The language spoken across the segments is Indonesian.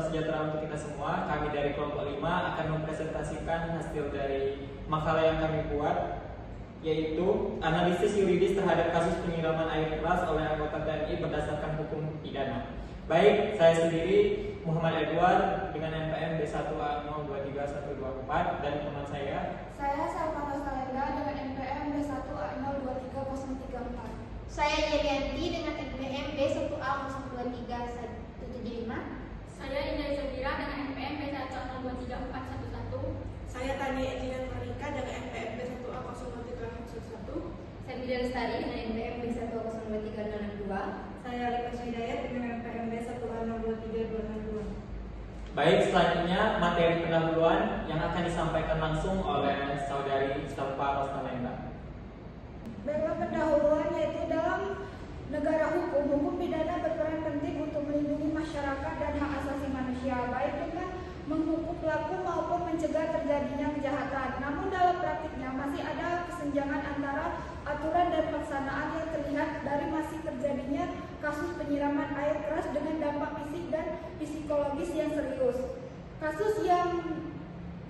sejahtera untuk kita semua. Kami dari kelompok 5 akan mempresentasikan hasil dari makalah yang kami buat, yaitu analisis yuridis terhadap kasus penyiraman air keras oleh anggota TNI berdasarkan hukum pidana. Baik, saya sendiri Muhammad Edward dengan NPM B1A023124 dan teman saya Salvano Salenda dengan NPM B1A023034. Saya Yerianti dengan NPM B1A023175. Saya Indah Zabira dengan NPM B1A023411. Saya Tania Ejina Marika dengan NPM B1A023411. Saya Bida Lestari dengan NPM B1A023062. Saya Alika Hidayat dengan NPM B1A023262. Baik, selanjutnya materi pendahuluan yang akan disampaikan langsung oleh Saudari Salva Rosalenda. Baiklah, pendahuluan yaitu dalam negara hukum, hukum pidana berperan penting untuk melindungi masyarakat dan hak asasi manusia, baik dengan menghukum pelaku maupun mencegah terjadinya kejahatan. Namun dalam praktiknya masih ada kesenjangan antara aturan dan pelaksanaan yang terlihat dari masih terjadinya kasus penyiraman air keras dengan dampak fisik dan psikologis yang serius. Kasus yang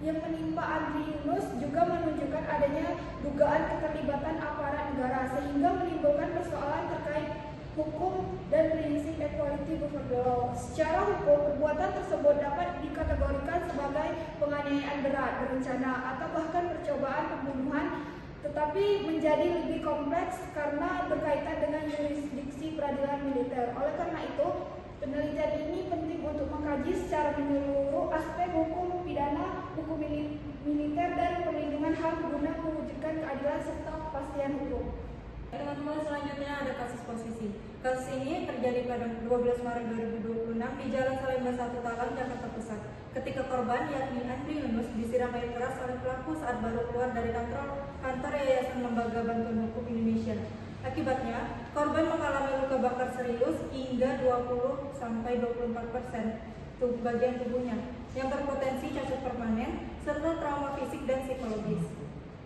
menimpa Andri Yunus juga menunjukkan adanya dugaan keterlibatan aparat negara sehingga menimbulkan persoalan terkait hukum dan prinsip equality before the law. Secara hukum, perbuatan tersebut dapat dikategorikan sebagai penganiayaan berat, berencana, atau bahkan percobaan pembunuhan, tetapi menjadi lebih kompleks karena berkaitan dengan jurisdiksi peradilan militer. Oleh karena itu, penelitian ini penting untuk mengkaji secara menyeluruh aspek hukum pidana, hukum militer, dan perlindungan HAM guna mewujudkan keadilan serta kepastian hukum. Teman-teman, selanjutnya ada kasus posisi. Kasus ini terjadi pada 12 Maret 2026 di Jalan Salemba 1 Talang, Jakarta Pusat. Ketika korban yakni Andri Yunus disiram air keras oleh pelaku saat baru keluar dari kantor Yayasan Lembaga Bantuan Hukum Indonesia. Akibatnya, korban mengalami luka bakar serius hingga 20-24% bagian tubuhnya yang berpotensi cacat permanen serta trauma fisik dan psikologis.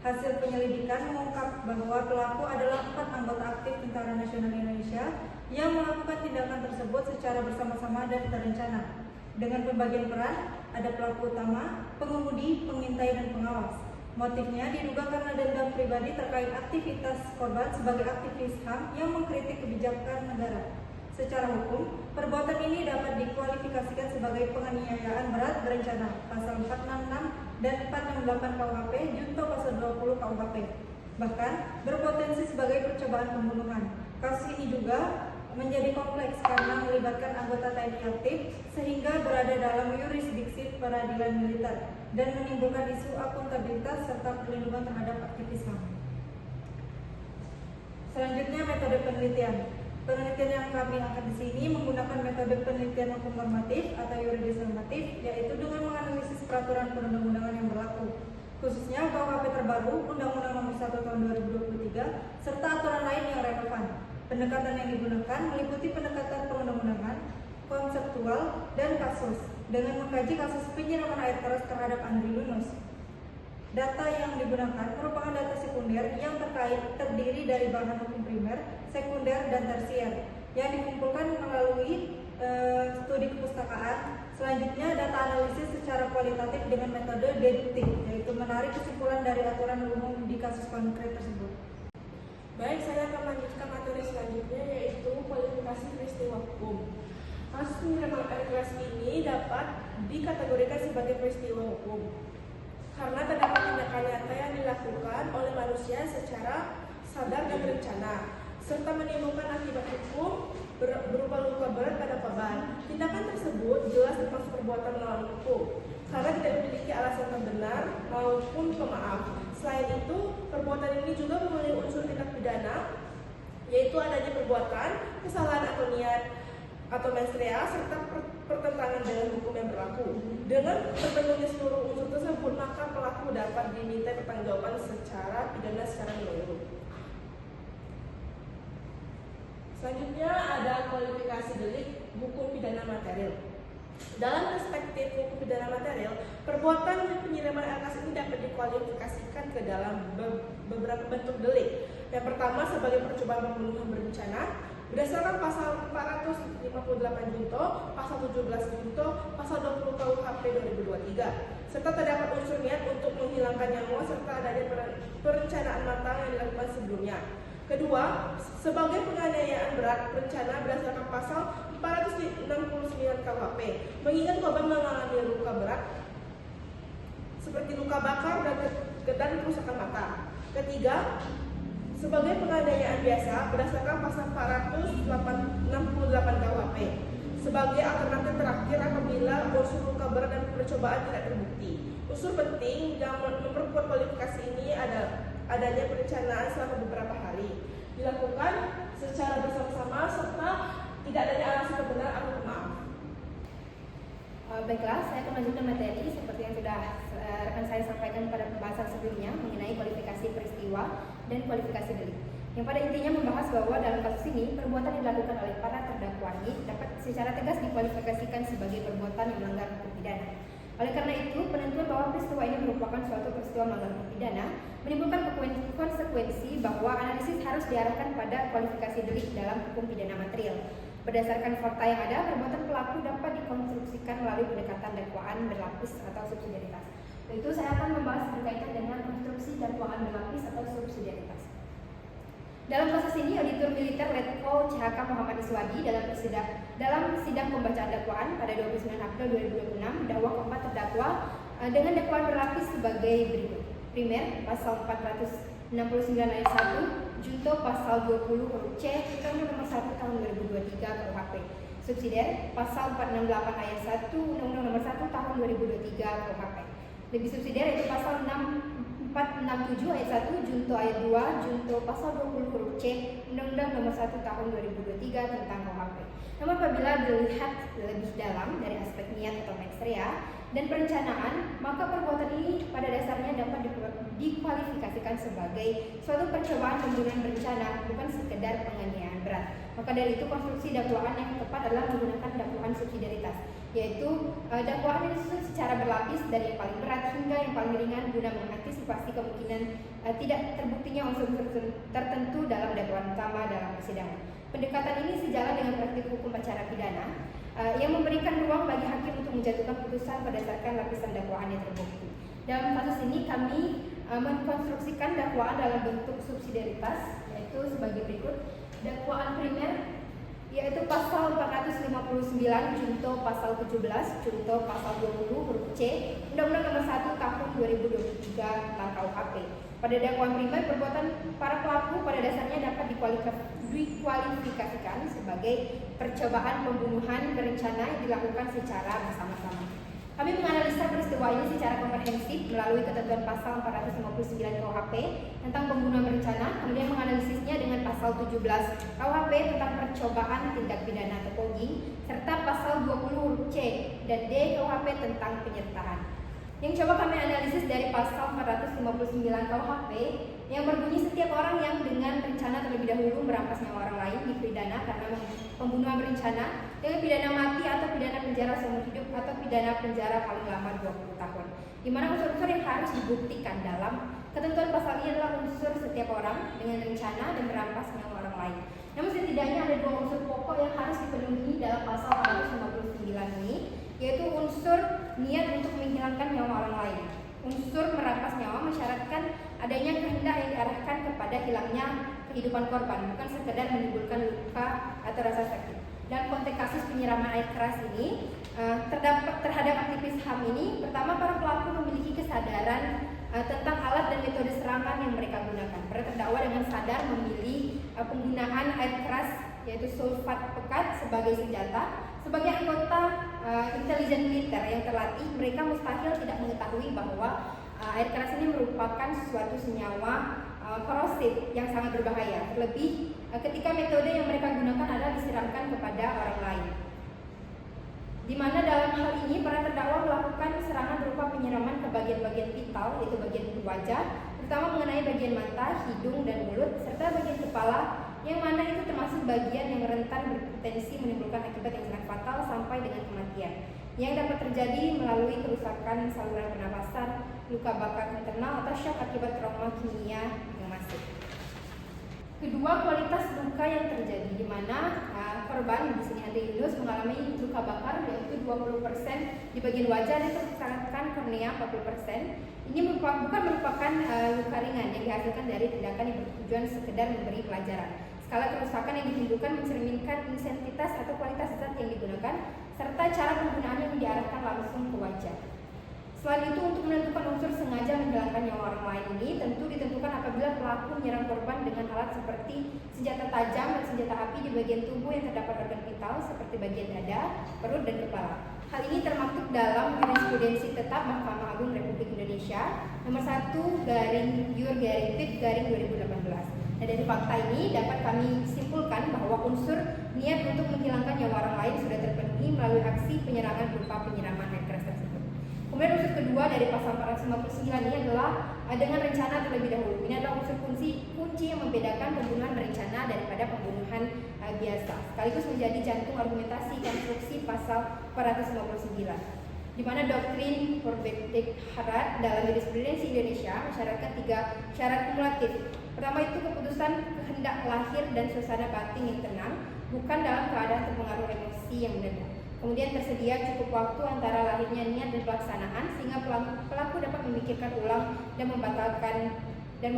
Hasil penyelidikan mengungkap bahwa pelaku adalah 4 anggota aktif Tentara Nasional Indonesia yang melakukan tindakan tersebut secara bersama-sama dan terencana. Dengan pembagian peran, ada pelaku utama, pengemudi, pengintai, dan pengawas. Motifnya diduga karena dendam pribadi terkait aktivitas korban sebagai aktivis HAM yang mengkritik kebijakan negara. Secara hukum, perbuatan ini dapat dikualifikasikan sebagai penganiayaan berat berencana pasal 466 dan 468 KUHP junto pasal 20 KUHP. Bahkan berpotensi sebagai percobaan pembunuhan. Kasus ini juga menjadi kompleks karena melibatkan anggota TNI aktif sehingga berada dalam yurisdiksi peradilan militer dan menimbulkan isu akuntabilitas serta perlindungan terhadap aktivis HAM. Selanjutnya, metode penelitian. Penelitian yang kami angkat di sini menggunakan metode penelitian hukum normatif atau yuridis normatif, yaitu dengan menganalisis peraturan perundang-undangan yang berlaku, khususnya KUHP terbaru, Undang-Undang Nomor 1 Tahun 2023, serta aturan lain yang relevan. Pendekatan yang digunakan meliputi pendekatan perundang-undangan, konseptual, dan kasus, dengan mengkaji kasus penyiraman air keras terhadap Andri Yunus. Data yang digunakan merupakan data sekunder yang terdiri dari bahan hukum primer, sekunder, dan tersier yang dikumpulkan melalui studi kepustakaan. Selanjutnya, data analisis secara kualitatif dengan metode deduktif, yaitu menarik kesimpulan dari aturan umum di kasus konkret tersebut. Baik, saya akan melanjutkan materi selanjutnya, yaitu kualifikasi peristiwa hukum. Kasus penyiraman air keras ini dapat dikategorikan sebagai peristiwa hukum karena terdapat tindakan nyata yang dilakukan oleh manusia secara sadar dan berencana, serta menimbulkan akibat hukum berupa luka berat pada korban. Tindakan tersebut jelas termasuk perbuatan melawan hukum karena tidak memiliki alasan terbenar maupun pemaaf. Selain itu, perbuatan ini juga memiliki unsur tindak pidana, yaitu adanya perbuatan, kesalahan atau niat atau mensrea serta pertentangan dengan hukum yang berlaku. Dengan terpenuhnya seluruh unsur tersebut, maka pelaku dapat diminta pertanggungjawaban secara pidana secara menyeluruh. Selanjutnya ada kualifikasi delik hukum pidana material. Dalam perspektif hukum pidana material, perbuatan penyiraman air keras ini dapat dikualifikasikan ke dalam beberapa bentuk delik. Yang pertama sebagai percobaan pembunuhan berencana, Berdasarkan pasal 458 junto, pasal 17 junto, pasal 20 KUHP 2023, serta terdapat unsur niat untuk menghilangkan nyawa serta adanya perencanaan matang yang dilakukan sebelumnya. Kedua, sebagai penganiayaan berat berencana berdasarkan pasal 469 KUHP, mengingat korban mengalami luka berat seperti luka bakar dan kerusakan mata. Ketiga, sebagai penganiayaan biasa berdasarkan pasal 468 KUHP, sebagai alternatif terakhir apabila unsur luka berat dan percobaan tidak terbukti. Unsur penting yang memperkuat kualifikasi ini adanya perencanaan selama beberapa hari, dilakukan secara bersama-sama serta tidak adanya alasan kebenaran atau pemaaf. Baiklah, saya akan lanjutkan materi seperti yang sudah rekan saya sampaikan pada pembahasan sebelumnya mengenai kualifikasi peristiwa dan kualifikasi delik. Yang pada intinya membahas bahwa dalam kasus ini perbuatan yang dilakukan oleh para terdakwa ini dapat secara tegas dikualifikasikan sebagai perbuatan yang melanggar hukum pidana. Oleh karena itu, penentuan bahwa peristiwa ini merupakan suatu peristiwa melanggar hukum pidana menimbulkan konsekuensi bahwa analisis harus diarahkan pada kualifikasi delik dalam hukum pidana material. Berdasarkan fakta yang ada, perbuatan pelaku dapat dikonstruksikan melalui pendekatan dakwaan berlapis atau subsidiaritas. Itu saya akan membahas berkaitan dengan konstruksi dakwaan berlapis atau subsidiaritas. Dalam kasus ini, Auditor Militer Letkol CHK Muhammad Iswadi dalam sidang pembacaan dakwaan pada 29 April 2026 mendakwa keempat terdakwa dengan dakwaan berlapis sebagai berikut. Primer, pasal 469 ayat 1, junto pasal 20 huruf C, Undang-Undang Nomor 1 Tahun 2023 KUHP. Subsidiar, pasal 468 ayat 1, Undang-Undang Nomor 1 Tahun 2023 KUHP. Lebih subsidiar yaitu pasal 467 ayat 1, junto ayat 2, junto pasal 20 huruf C, Undang-Undang Nomor 1 Tahun 2023 tentang KUHP. Namun apabila dilihat lebih dalam dari aspek niat atau mens rea dan perencanaan, maka perbuatan ini pada dasarnya dapat dikualifikasikan sebagai suatu percobaan pembunuhan berencana, bukan sekedar penganiayaan berat. Maka dari itu konstruksi dakwaan yang tepat adalah menggunakan dakwaan subsidiaritas, yaitu dakwaan yang disusun secara berlapis dari yang paling berat hingga yang paling ringan guna mengantisipasi kemungkinan tidak terbuktinya unsur-unsur tertentu dalam dakwaan utama dalam persidangan. Pendekatan ini sejalan dengan praktik hukum acara pidana yang memberikan ruang bagi hakim untuk menjatuhkan putusan berdasarkan lapisan dakwaan yang terbukti. Dalam kasus ini kami mengkonstruksikan dakwaan dalam bentuk subsidiaritas, yaitu sebagai berikut. Dakwaan primer yaitu pasal 459 junto pasal 17 junto pasal 20 huruf C Undang-Undang Nomor 1 Tahun 2023 tentang KUHP. Pada dakwaan primer, perbuatan para pelaku pada dasarnya dapat dikualifikasikan sebagai percobaan pembunuhan berencana yang dilakukan secara bersama-sama. Kami menganalisa peristiwa ini secara komprehensif melalui ketentuan pasal 459 KUHP tentang pembunuhan berencana, kemudian menganalisisnya dengan pasal 17 KUHP tentang percobaan tindak pidana atau pogging, serta pasal 20 huruf C dan D KUHP tentang penyertaan. Yang coba kami analisis dari pasal 459 KUHP yang berbunyi setiap orang yang dengan rencana terlebih dahulu merampas nyawa orang lain dipidana karena pembunuhan berencana dengan pidana mati atau pidana penjara seumur hidup atau pidana penjara paling lama 20 tahun. Di mana unsur-unsur yang harus dibuktikan dalam ketentuan pasal ini adalah unsur setiap orang dengan rencana dan merampas nyawa orang lain. Namun setidaknya ada dua unsur pokok yang harus dipenuhi dalam pasal 459 ini, yaitu unsur niat untuk menghilangkan nyawa orang lain. Unsur merampas nyawa mensyaratkan adanya kehendak yang diarahkan kepada hilangnya kehidupan korban, bukan sekedar menimbulkan luka atau rasa sakit. Dalam konteks kasus penyiraman air keras ini, terhadap aktivis HAM ini, pertama para pelaku memiliki kesadaran tentang alat dan metode serangan yang mereka gunakan. Para terdakwa dengan sadar memilih penggunaan air keras, yaitu sulfat pekat sebagai senjata. Sebagai anggota intelijen militer yang terlatih, mereka mustahil tidak mengetahui bahwa air keras ini merupakan suatu senyawa korosif yang sangat berbahaya. Terlebih ketika metode yang mereka gunakan adalah disiramkan kepada orang lain. Di mana dalam hal ini para terdakwa melakukan serangan berupa penyiraman ke bagian-bagian vital, yaitu bagian wajah, terutama mengenai bagian mata, hidung, dan mulut, serta bagian kepala, yang mana itu termasuk bagian yang rentan berpotensi menimbulkan akibat yang sangat fatal sampai dengan kematian, yang dapat terjadi melalui kerusakan saluran pernapasan, luka bakar internal, atau shock akibat trauma kimia yang masif. Kedua, kualitas luka yang terjadi, di mana korban di sini Andre Yunus mengalami luka bakar yaitu 20% di bagian wajah dan kerusakan kornea 40%. Ini bukan merupakan luka ringan yang dihasilkan dari tindakan yang bertujuan sekedar memberi pelajaran. Skala kerusakan yang ditimbulkan mencerminkan intensitas atau kualitas zat yang digunakan serta cara penggunaan yang diarahkan langsung ke wajah. Selain itu, untuk menentukan unsur sengaja menghilangkan nyawa orang lain ini tentu ditentukan apabila pelaku menyerang korban dengan alat seperti senjata tajam dan senjata api di bagian tubuh yang terdapat organ vital seperti bagian dada, perut, dan kepala. Hal ini termaktub dalam jurisprudensi tetap Mahkamah Agung Republik Indonesia nomor 1/Yur/Pit/2018. Nah, dari fakta ini dapat kami simpulkan bahwa unsur niat untuk menghilangkan nyawa orang lain sudah terpenuhi melalui aksi penyerangan berupa penyiraman air keras tersebut. Kemudian unsur kedua dari pasal 459 ini adalah dengan rencana terlebih dahulu. Ini adalah unsur kunci yang membedakan pembunuhan berencana daripada pembunuhan biasa, sekaligus menjadi jantung argumentasi konstruksi pasal 459, di mana doktrin Forbeck-Harat dalam jurisprudensi Indonesia mensyaratkan 3 syarat kumulatif. Pertama itu keputusan kehendak lahir dan suasana batin yang tenang, bukan dalam keadaan terpengaruh emosi yang mendadak. Kemudian tersedia cukup waktu antara lahirnya niat dan pelaksanaan sehingga pelaku dapat memikirkan ulang dan membatalkan. Dan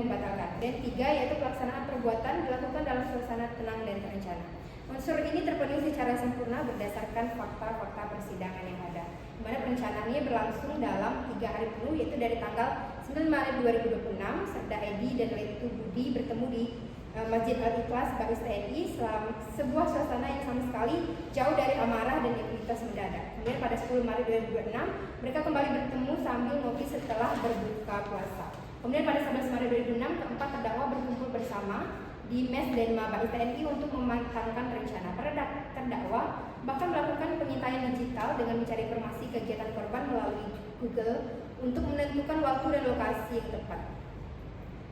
3, yaitu pelaksanaan perbuatan dilakukan dalam suasana tenang dan terencana. Unsur ini terpenuhi secara sempurna berdasarkan fakta-fakta persidangan yang ada, di mana perencanaannya berlangsung dalam 3 hari penuh, yaitu dari tanggal 9 Maret 2026, Serda Edi dan Letu Budi bertemu di Masjid Al-Ikhlas Babis TNI selama sebuah suasana yang sama sekali jauh dari amarah dan aktivitas mendadak. Kemudian pada 10 Maret 2026 mereka kembali bertemu sambil ngopi setelah berbuka puasa. Kemudian pada 11 Maret 2006 keempat terdakwa berkumpul bersama di Mes Denma Babis TNI untuk mematangkan rencana. Para terdakwa bahkan melakukan pengintaian digital dengan mencari informasi kegiatan korban melalui Google untuk menentukan waktu dan lokasi yang tepat.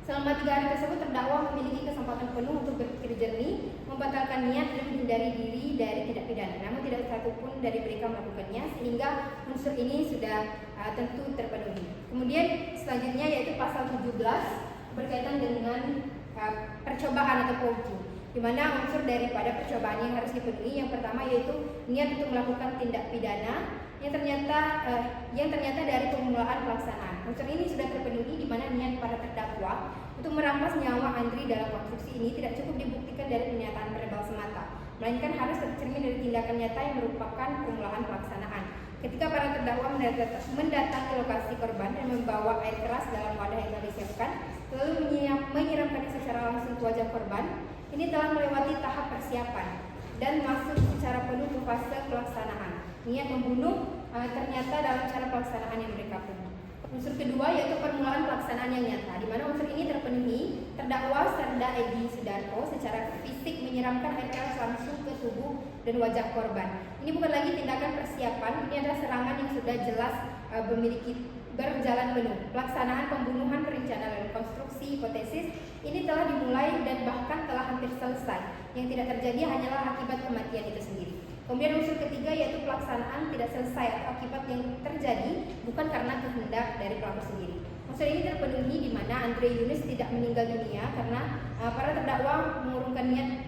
Selama 3 hari tersebut, terdakwa memiliki kesempatan penuh untuk berpikir jernih, membatalkan niat dan menghindari diri dari tindak pidana. Namun tidak satupun dari mereka melakukannya, sehingga unsur ini sudah tentu terpenuhi. Kemudian selanjutnya yaitu pasal 17 berkaitan dengan percobaan atau pogging, di mana unsur daripada percobaan yang harus dipenuhi yang pertama yaitu niat untuk melakukan tindak pidana yang ternyata dari permulaan pelaksanaan. Unsur ini sudah terpenuhi di mana niat para terdakwa untuk merampas nyawa Andri dalam konstruksi ini tidak cukup dibuktikan dari pernyataan verbal semata, melainkan harus tercermin dari tindakan nyata yang merupakan permulaan pelaksanaan. Ketika para terdakwa mendatangi lokasi korban dan membawa air keras dalam wadah yang telah disiapkan, lalu menyiramkannya secara langsung ke wajah korban, ini telah melewati tahap persiapan dan masuk secara penuh ke fase pelaksanaan. Niat membunuh ternyata dalam cara pelaksanaan yang mereka punya. Unsur kedua yaitu permulaan pelaksanaan yang nyata, di mana unsur ini terpenuhi. Terdakwa Serda Edi Sudarko secara fisik menyiramkan air keras langsung ke tubuh dan wajah korban. Ini bukan lagi tindakan persiapan, ini adalah serangan yang sudah jelas berjalan penuh. Pelaksanaan pembunuhan berencana dan konstruksi hipotesis ini telah dimulai dan bahkan telah hampir selesai. Yang tidak terjadi hanyalah akibat kematian itu sendiri. Kemudian unsur ketiga yaitu pelaksanaan tidak selesai atau akibat yang terjadi bukan karena kehendak dari pelaku sendiri. Unsur ini terpenuhi di mana Andre Yunus tidak meninggal dunia karena para terdakwa mengurungkan niat,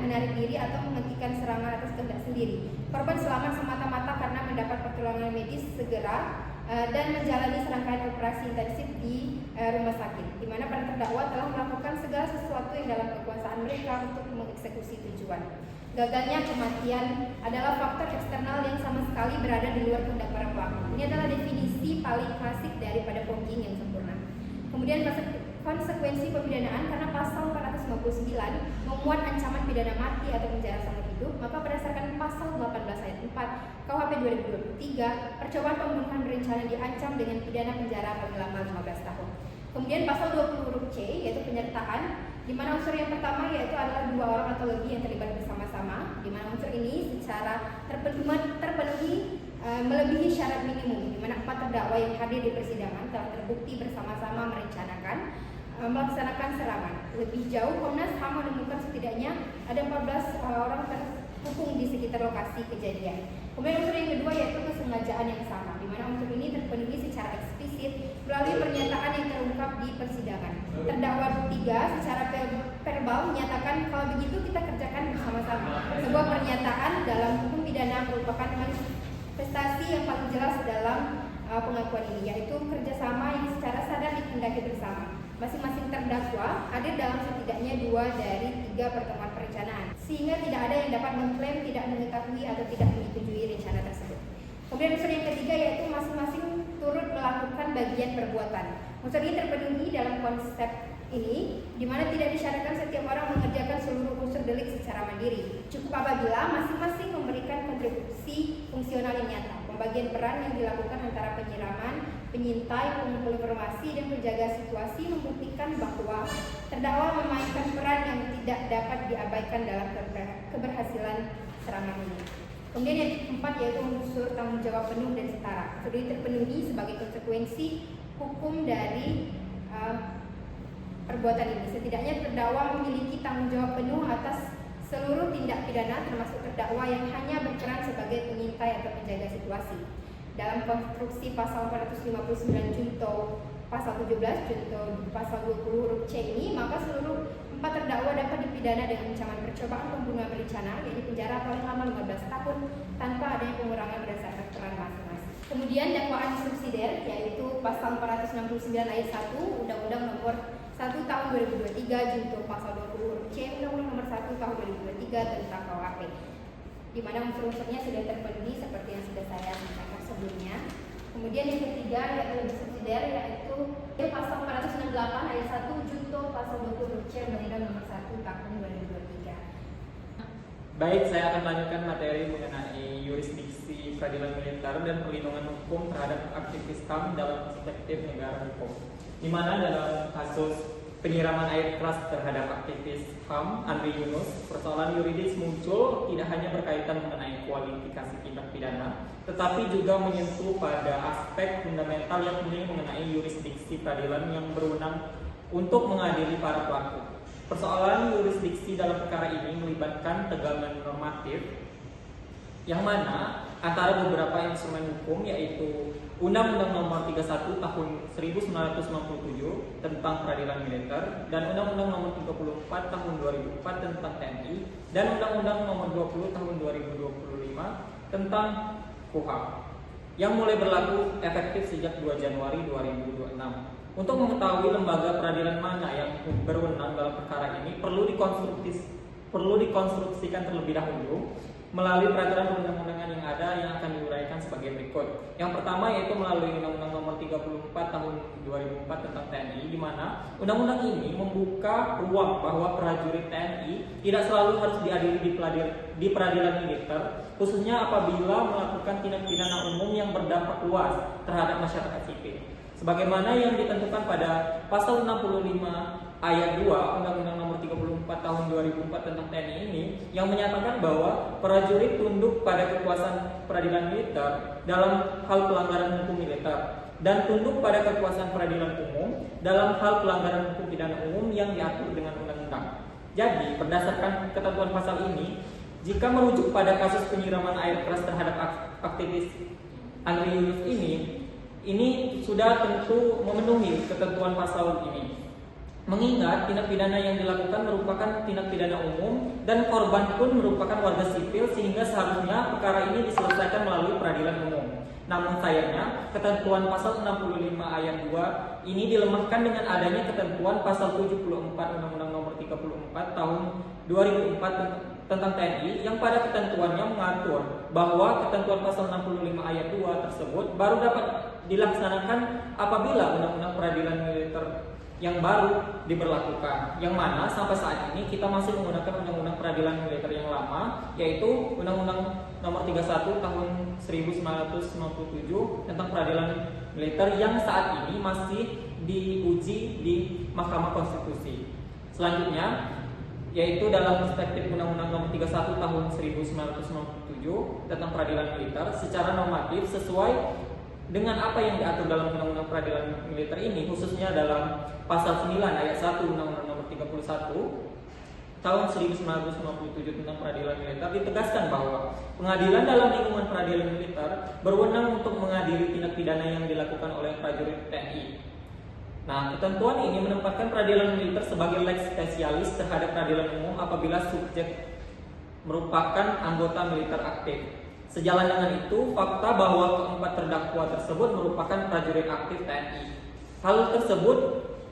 menarik diri atau menghentikan serangan atas kehendak sendiri. Korban selamat semata-mata karena mendapat pertolongan medis segera dan menjalani serangkaian operasi intensif di rumah sakit, di mana para terdakwa telah melakukan segala sesuatu yang dalam kekuasaan mereka untuk mengeksekusi tujuan. Gagalnya kematian adalah faktor eksternal yang sama sekali berada di luar kehendak para pelaku. Ini adalah definisi paling klasik daripada pogging yang sempurna. Kemudian konsekuensi pemidanaan karena pasal 459 memuat ancaman pidana mati atau penjara seumur hidup, maka berdasarkan pasal 18 ayat 4 KUHP 2023, percobaan pembunuhan berencana diancam dengan pidana penjara paling lama 15 tahun. Kemudian pasal 20 huruf C yaitu penyertaan, di mana unsur yang pertama yaitu adalah 2 orang atau lebih yang terlibat bersama-sama, di mana unsur ini secara terpenuhi melebihi syarat minimum, di mana 4 terdakwa yang hadir di persidangan telah terbukti bersama-sama merencanakan melaksanakan serangan. Lebih jauh, Komnas HAM menemukan setidaknya ada 14 orang terhubung di sekitar lokasi kejadian. Kemudian unsur yang kedua yaitu kesengajaan. perbedaan yang sama, di mana unsur ini terpenuhi secara eksplisit melalui pernyataan yang terungkap di persidangan. Terdakwa 3 secara verbal menyatakan kalau begitu kita kerjakan bersama-sama. Sebuah pernyataan dalam hukum pidana merupakan manifestasi yang paling jelas dalam pengakuan ini, yaitu kerjasama yang secara sadar dikehendaki bersama. Masing-masing terdakwa hadir dalam setidaknya 2 dari 3 pertemuan perencanaan, sehingga tidak ada yang dapat mengklaim tidak mengetahui atau tidak menyetujui rencana tersebut. Kemudian unsur yang ketiga yaitu masing-masing turut melakukan bagian perbuatan. Unsur ini terpenuhi dalam konsep ini, di mana tidak disyaratkan setiap orang mengerjakan seluruh unsur delik secara mandiri. Cukup apabila masing-masing memberikan kontribusi fungsional yang nyata. Pembagian peran yang dilakukan antara penyiraman, penyintai, pengumpul informasi, dan penjaga situasi membuktikan bahwa terdakwa memainkan peran yang tidak dapat diabaikan dalam keberhasilan serangan ini. Kemudian yang keempat yaitu unsur tanggung jawab penuh dan setara. Unsur ini terpenuhi sebagai konsekuensi hukum dari perbuatan ini. Setidaknya terdakwa memiliki tanggung jawab penuh atas seluruh tindak pidana, termasuk terdakwa yang hanya berperan sebagai penyintai atau penjaga situasi. Dalam konstruksi pasal 459 junto pasal 17 junto pasal 20 huruf C ini, maka seluruh 4 terdakwa dapat dipidana dengan ancaman percobaan pembunuhan berencana, yaitu penjara paling lama 15 tahun tanpa adanya pengurangan berdasarkan peran masing-masing. Kemudian dakwaan subsidiar yaitu pasal 469 ayat 1 Undang-Undang Nomor 1 Tahun 2023 junto pasal 20 huruf C Undang-Undang Nomor 1 Tahun 2023 tentang KUHP, di mana unsur-unsurnya sudah terpenuhi seperti yang sudah saya sampaikan sebelumnya. Kemudian yang ketiga yaitu subsidiar yaitu pasal 468 ayat 1 junto pasal 20 huruf C Undang-Undang Nomor 1 Tahun 2023. Baik, saya akan melanjutkan materi mengenai yurisdiksi peradilan militer dan perlindungan hukum terhadap aktivis HAM dalam perspektif negara hukum. Di mana dalam kasus penyiraman air keras terhadap aktivis HAM Andri Yunus, persoalan yuridis muncul tidak hanya berkaitan mengenai kualifikasi tindak pidana, tetapi juga menyentuh pada aspek fundamental yang penting mengenai yurisdiksi peradilan yang berwenang untuk mengadili para pelaku. Persoalan yurisdiksi dalam perkara ini melibatkan tegangan normatif yang mana antara beberapa instrumen hukum yaitu Undang-Undang Nomor 31 Tahun 1997 tentang peradilan militer dan Undang-Undang Nomor 34 Tahun 2004 tentang TNI dan Undang-Undang Nomor 20 Tahun 2025 tentang KUHP yang mulai berlaku efektif sejak 2 Januari 2026. Untuk mengetahui lembaga peradilan mana yang berwenang dalam perkara ini perlu dikonstruksikan terlebih dahulu melalui peraturan perundang-undangan yang ada yang akan diuraikan sebagai berikut. Yang pertama yaitu melalui Undang-Undang Nomor 34 Tahun 2004 tentang TNI, di mana undang-undang ini membuka ruang bahwa prajurit TNI tidak selalu harus diadili di peradilan militer, khususnya apabila melakukan tindak pidana umum yang berdampak luas terhadap masyarakat sipil. Sebagaimana yang ditentukan pada pasal 65 ayat 2 Undang-Undang Nomor 34 Tahun 2004 tentang TNI ini yang menyatakan bahwa prajurit tunduk pada kekuasaan peradilan militer dalam hal pelanggaran hukum militer dan tunduk pada kekuasaan peradilan umum dalam hal pelanggaran hukum pidana umum yang diatur dengan undang-undang. Jadi, berdasarkan ketentuan pasal ini, jika merujuk pada kasus penyiraman air keras terhadap aktivis Andri Yunus ini sudah tentu memenuhi ketentuan pasal ini. Mengingat tindak pidana yang dilakukan merupakan tindak pidana umum dan korban pun merupakan warga sipil sehingga seharusnya perkara ini diselesaikan melalui peradilan umum. Namun sayangnya ketentuan pasal 65 ayat 2 ini dilemahkan dengan adanya ketentuan pasal 74 Undang-Undang Nomor 34 Tahun 2004 tentang TNI yang pada ketentuannya mengatur bahwa ketentuan pasal 65 ayat 2 tersebut baru dapat dilaksanakan apabila Undang-Undang Peradilan Militer yang baru diberlakukan, yang mana sampai saat ini kita masih menggunakan Undang-Undang Peradilan Militer yang lama, yaitu Undang-Undang Nomor 31 Tahun 1997 tentang peradilan militer yang saat ini masih diuji di Mahkamah Konstitusi. Selanjutnya yaitu dalam perspektif Undang-Undang Nomor 31 Tahun 1997 tentang peradilan militer secara normatif sesuai dengan apa yang diatur dalam Undang-Undang Peradilan Militer ini, khususnya dalam pasal 9 ayat 1 Undang-Undang Nomor 31 Tahun 1997 tentang peradilan militer ditegaskan bahwa pengadilan dalam lingkungan peradilan militer berwenang untuk mengadili tindak pidana yang dilakukan oleh prajurit TNI. Nah, ketentuan ini menempatkan peradilan militer sebagai leg spesialis terhadap peradilan umum apabila subjek merupakan anggota militer aktif. Sejalan dengan itu, fakta bahwa keempat terdakwa tersebut merupakan prajurit aktif TNI. Hal tersebut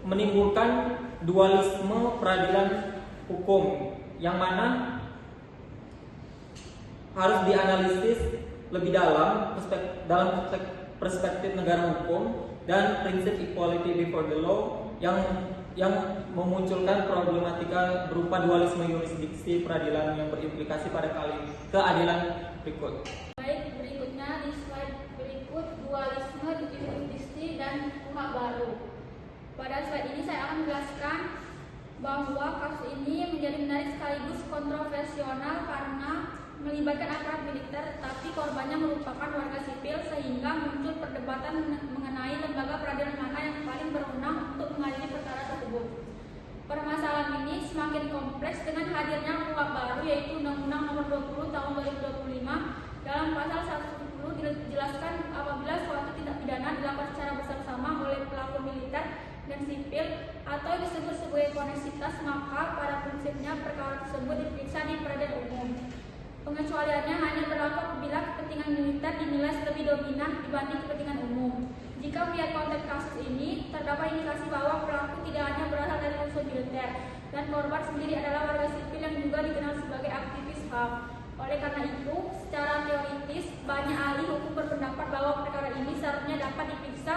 menimbulkan dualisme peradilan hukum yang mana harus dianalisis lebih dalam perspektif negara hukum dan prinsip equality before the law yang memunculkan problematika berupa dualisme yurisdiksi peradilan yang berimplikasi pada keadilan berikut. Baik, berikutnya di slide berikut dualisme yurisdiksi dan kuhap baru. Pada slide ini saya akan menjelaskan bahwa kasus ini menjadi menarik sekaligus kontroversial karena melibatkan aparat militer, tapi korbannya merupakan warga sipil sehingga muncul perdebatan mengenai lembaga peradilan mana yang paling berwenang untuk mengadili perkara tersebut. Permasalahan ini semakin kompleks dengan hadirnya kuhap baru yaitu Undang-Undang Nomor 20 Tahun 2025. Dalam pasal 110 dijelaskan apabila suatu tindak pidana dilakukan secara bersama-sama oleh pelaku militer dan sipil atau disebut sebagai koneksitas, maka pada prinsipnya perkara tersebut diperiksa di peradilan umum. Pengecualiannya hanya berlaku apabila kepentingan militer dinilai lebih dominan dibanding kepentingan umum. Jika melihat konteks kasus ini, terdapat indikasi bahwa pelaku tidak hanya berasal dari unsur militer dan korban sendiri adalah warga sipil yang juga dikenal sebagai aktivis HAM. Oleh karena itu, secara teoritis, banyak ahli hukum berpendapat bahwa perkara ini seharusnya dapat diperiksa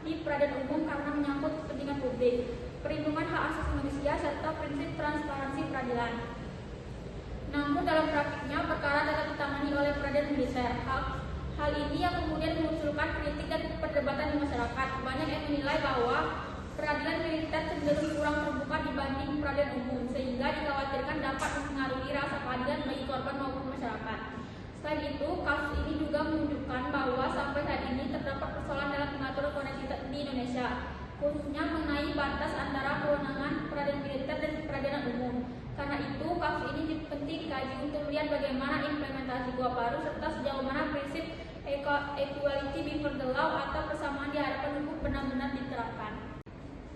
di peradilan umum karena menyangkut kepentingan publik, perlindungan hak asasi manusia, serta prinsip transparansi peradilan. Namun dalam praktiknya, perkara dapat ditangani oleh peradilan militer. Hal ini yang kemudian memunculkan kritik dan perdebatan di masyarakat. Banyak yang menilai bahwa peradilan militer cenderung kurang terbuka dibanding peradilan umum, sehingga dikhawatirkan dapat mempengaruhi rasa keadilan bagi korban maupun masyarakat. Selain itu, kasus ini juga menunjukkan bahwa sampai saat ini terdapat persoalan dalam mengatur koneksitas di Indonesia, khususnya mengenai batas antara kewenangan peradilan militer dan peradilan umum. Karena itu, kasus ini penting dikaji untuk melihat bagaimana implementasi kuhap baru serta sejauh mana prinsip equality before the law atau persamaan di hadapan hukum benar-benar diterapkan.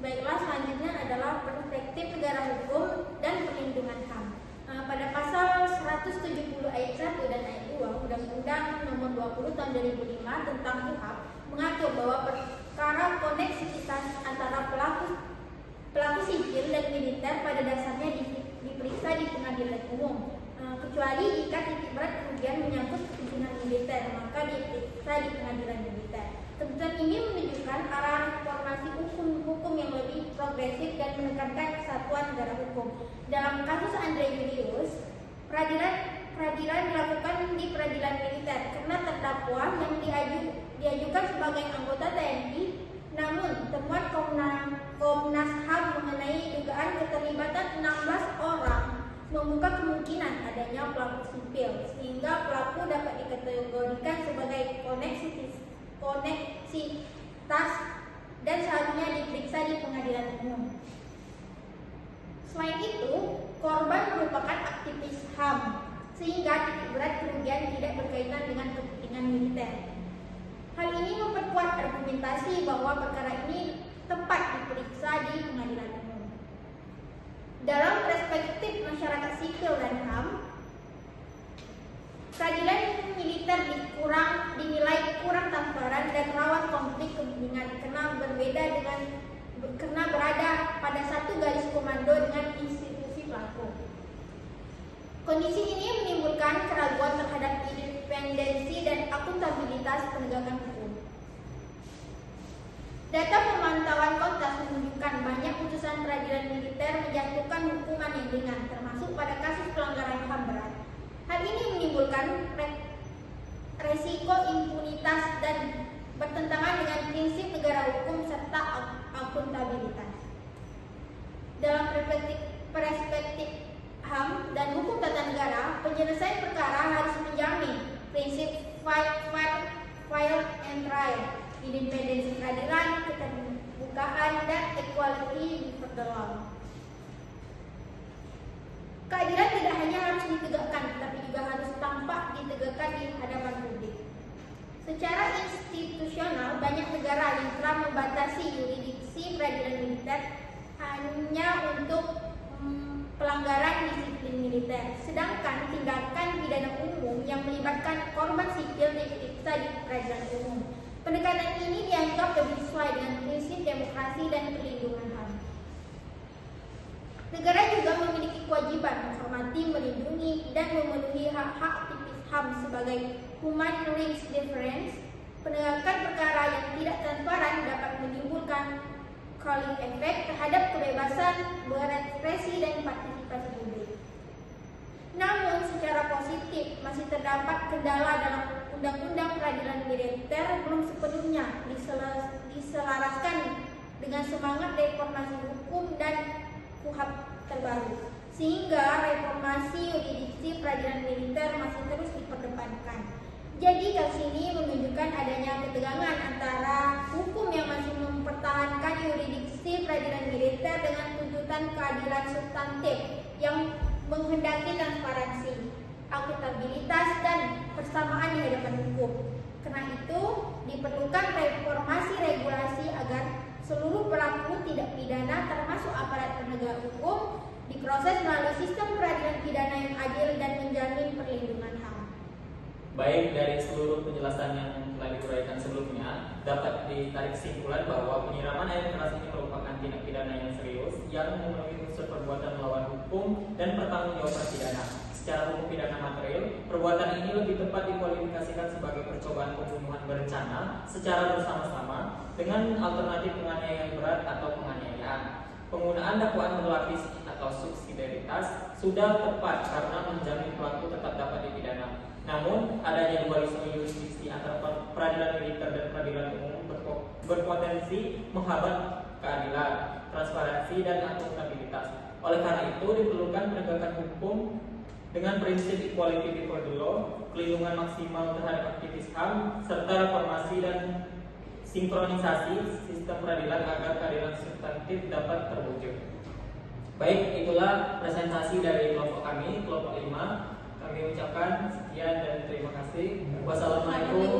Baiklah, selanjutnya adalah perspektif negara hukum dan perlindungan HAM. Pada pasal 170 ayat 1 dan ayat 2 Undang-Undang Nomor 20 Tahun 2005 tentang KUHP mengatur bahwa perkara koneksitas antara pelaku sipil dan militer pada dasarnya diperiksa di pengadilan umum, kecuali jika titik berat kerugian menyangkut kepentingan militer, maka diperiksa di pengadilan militer. Ketentuan ini menunjukkan arah reformasi hukum yang lebih progresif dan menekankan kesatuan negara hukum. Dalam kasus Andre Julius, peradilan dilakukan di peradilan militer karena terdakwa yang diajukan sebagai anggota TNI. Namun, temuan Komnas HAM mengenai dugaan keterlibatan 16 orang membuka kemungkinan adanya pelaku sipil, sehingga pelaku dapat dikategorikan sebagai koneksitas dan seharusnya diperiksa di pengadilan umum. Selain itu, korban merupakan aktivis HAM, sehingga titik berat kerugian tidak berkaitan dengan kepentingan militer. Hal ini memperkuat argumentasi bahwa perkara ini tepat diperiksa di pengadilan umum. Dalam perspektif masyarakat sipil dan HAM, peradilan militer dinilai kurang transparan dan rawan konflik kepentingan karena berada pada satu garis komando dengan institusi pelaku. Kondisi ini menimbulkan keraguan terhadap independensi dan akuntabilitas penegakan hukum. Data pemantauan Kompas menunjukkan banyak putusan peradilan militer menjatuhkan hukuman yang ringan, termasuk pada kasus pelanggaran HAM berat. Hal ini menimbulkan resiko impunitas dan bertentangan dengan prinsip negara hukum serta akuntabilitas. Dalam perspektif HAM dan hukum tata negara, penyelesaian perkara harus menjamin prinsip fair and trial, independensi peradilan, keterbukaan, dan equality before the law. Keadilan tidak hanya harus ditegakkan, tetapi juga harus tampak ditegakkan di hadapan publik. Secara institusional, banyak negara yang telah membatasi yurisdiksi peradilan militer hanya untuk pelanggaran disiplin militer. Sedangkan tindakan pidana umum yang melibatkan korban sipil diperiksa di peradilan umum. Pendekatan ini dianggap lebih sesuai dengan prinsip demokrasi dan perlindungan HAM. Negara juga memiliki kewajiban menghormati, melindungi, dan memenuhi hak-hak aktivis HAM sebagai human rights defense. Penegakan perkara yang tidak transparan dapat menimbulkan calling effect terhadap kebebasan berekspresi dan partisipasi publik. Namun secara positif masih terdapat kendala dalam Undang-Undang Peradilan Militer belum sepenuhnya diselaraskan dengan semangat reformasi hukum dan KUHP terbaru, sehingga reformasi yurisdiksi peradilan militer masih terus diperdepankan. Jadi kasus ini menunjukkan adanya ketegangan antara hukum yang masih mempertahankan yurisdiksi peradilan militer dengan tuntutan keadilan substantif yang menghendaki transparansi, akuntabilitas, dan persamaan di hadapan hukum. Karena itu, diperlukan reformasi regulasi agar seluruh pelaku tindak pidana termasuk aparat penegak hukum diproses melalui sistem peradilan pidana yang adil dan menjamin perlindungan HAM. Baik, dari seluruh penjelasan yang telah diuraikan sebelumnya, dapat ditarik kesimpulan bahwa penyiraman air keras ini merupakan tindak pidana yang serius yang memenuhi unsur perbuatan melawan hukum dan pertanggungjawaban pidana. Secara hukum pidana material, perbuatan ini lebih tepat dikualifikasikan sebagai percobaan pembunuhan berencana secara bersama-sama dengan alternatif penganiayaan berat atau penganiayaan. Penggunaan dakwaan berlapis atau subsidiaritas sudah tepat karena menjamin pelaku tetap dapat dipidana. Namun, adanya dualisme yurisdiksi antara peradilan militer dan peradilan umum berpotensi menghambat keadilan, transparansi, dan akuntabilitas. Oleh karena itu, diperlukan penegakan hukum dengan prinsip equality before the law, pelindungan maksimal terhadap aktivis HAM, serta reformasi dan sinkronisasi sistem peradilan agar keadilan substantif dapat terwujud. Baik, itulah presentasi dari kelompok kami, kelompok 5. Kami ucapkan sekian dan terima kasih. Wassalamualaikum